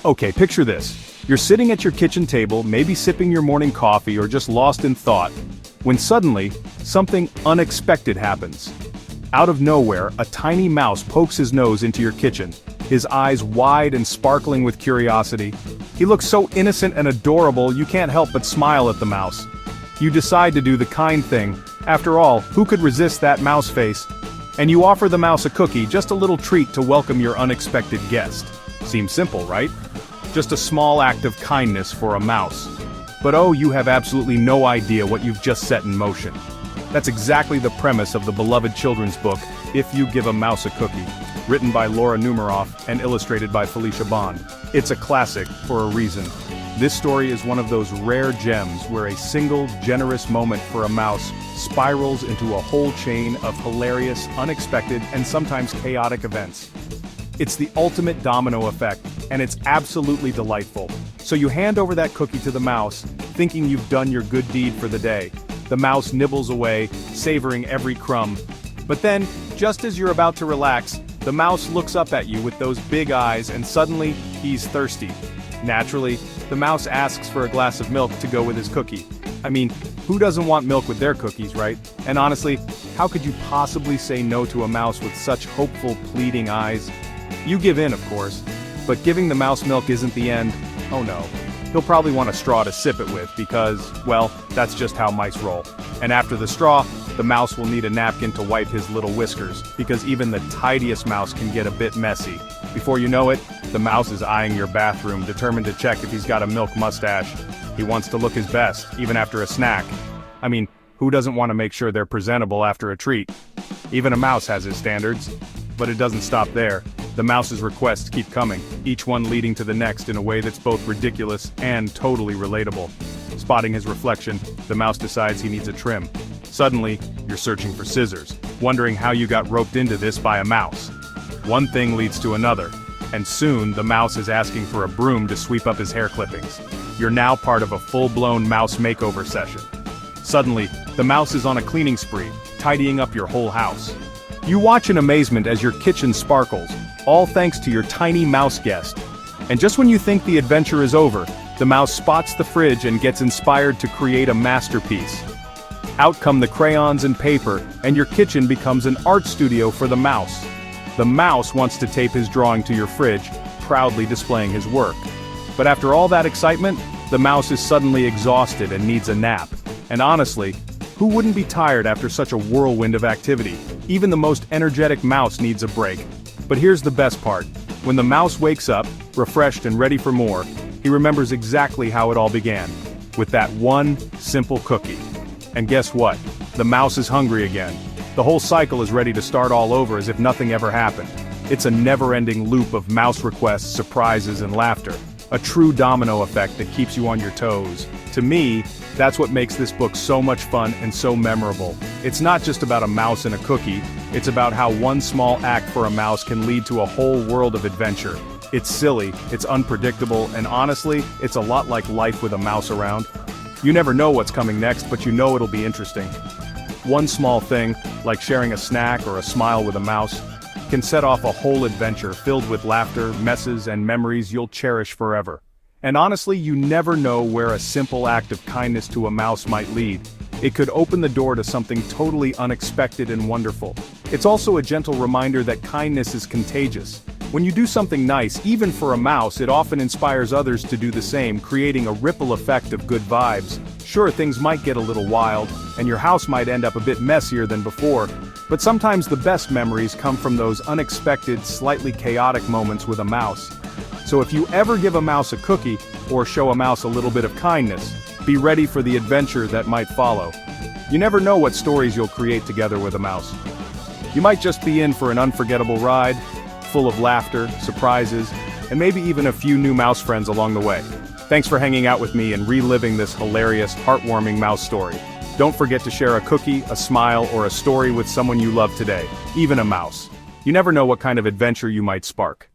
Okay, picture this. You're sitting at your kitchen table, maybe sipping your morning coffee or just lost in thought, when suddenly, something unexpected happens. Out of nowhere, a tiny mouse pokes his nose into your kitchen, his eyes wide and sparkling with curiosity. He looks so innocent and adorable you can't help but smile at the mouse. You decide to do the kind thing. After all, who could resist that mouse face? And you offer the mouse a cookie, just a little treat to welcome your unexpected guest. Seems simple, right? Just a small act of kindness for a mouse. But oh, you have absolutely no idea what you've just set in motion. That's exactly the premise of the beloved children's book, If You Give a Mouse a Cookie, written by Laura Numeroff and illustrated by Felicia Bond. It's a classic for a reason. This story is one of those rare gems where a single, generous moment for a mouse spirals into a whole chain of hilarious, unexpected, and sometimes chaotic events. It's the ultimate domino effect, and it's absolutely delightful. So you hand over that cookie to the mouse, thinking you've done your good deed for the day. The mouse nibbles away, savoring every crumb. But then, just as you're about to relax, the mouse looks up at you with those big eyes and suddenly, he's thirsty. Naturally, the mouse asks for a glass of milk to go with his cookie. I mean, who doesn't want milk with their cookies, right? And honestly, how could you possibly say no to a mouse with such hopeful, pleading eyes? You give in, of course, but giving the mouse milk isn't the end. Oh no. He'll probably want a straw to sip it with because, well, that's just how mice roll. And after the straw, the mouse will need a napkin to wipe his little whiskers, because even the tidiest mouse can get a bit messy. Before you know it, the mouse is eyeing your bathroom, determined to check if he's got a milk mustache. He wants to look his best, even after a snack. I mean, who doesn't want to make sure they're presentable after a treat? Even a mouse has his standards. But it doesn't stop there. The mouse's requests keep coming, each one leading to the next in a way that's both ridiculous and totally relatable. Spotting his reflection, the mouse decides he needs a trim. Suddenly, you're searching for scissors, wondering how you got roped into this by a mouse. One thing leads to another, and soon the mouse is asking for a broom to sweep up his hair clippings. You're now part of a full-blown mouse makeover session. Suddenly, the mouse is on a cleaning spree, tidying up your whole house. You watch in amazement as your kitchen sparkles, all thanks to your tiny mouse guest. And just when you think the adventure is over, the mouse spots the fridge and gets inspired to create a masterpiece. Out come the crayons and paper, and your kitchen becomes an art studio for the mouse. The mouse wants to tape his drawing to your fridge, proudly displaying his work. But after all that excitement, the mouse is suddenly exhausted and needs a nap. And honestly, who wouldn't be tired after such a whirlwind of activity? Even the most energetic mouse needs a break. But here's the best part. When the mouse wakes up, refreshed and ready for more, he remembers exactly how it all began. With that one simple cookie. And guess what? The mouse is hungry again. The whole cycle is ready to start all over as if nothing ever happened. It's a never-ending loop of mouse requests, surprises, and laughter. A true domino effect that keeps you on your toes. To me, that's what makes this book so much fun and so memorable. It's not just about a mouse and a cookie, it's about how one small act for a mouse can lead to a whole world of adventure. It's silly, it's unpredictable, and honestly, it's a lot like life with a mouse around. You never know what's coming next, but you know it'll be interesting. One small thing, like sharing a snack or a smile with a mouse, can set off a whole adventure filled with laughter, messes, and memories you'll cherish forever. And honestly, you never know where a simple act of kindness to a mouse might lead. It could open the door to something totally unexpected and wonderful. It's also a gentle reminder that kindness is contagious. When you do something nice, even for a mouse, it often inspires others to do the same, creating a ripple effect of good vibes. Sure, things might get a little wild, and your house might end up a bit messier than before, but sometimes the best memories come from those unexpected, slightly chaotic moments with a mouse. So if you ever give a mouse a cookie, or show a mouse a little bit of kindness, be ready for the adventure that might follow. You never know what stories you'll create together with a mouse. You might just be in for an unforgettable ride, full of laughter, surprises, and maybe even a few new mouse friends along the way. Thanks for hanging out with me and reliving this hilarious, heartwarming mouse story. Don't forget to share a cookie, a smile, or a story with someone you love today, even a mouse. You never know what kind of adventure you might spark.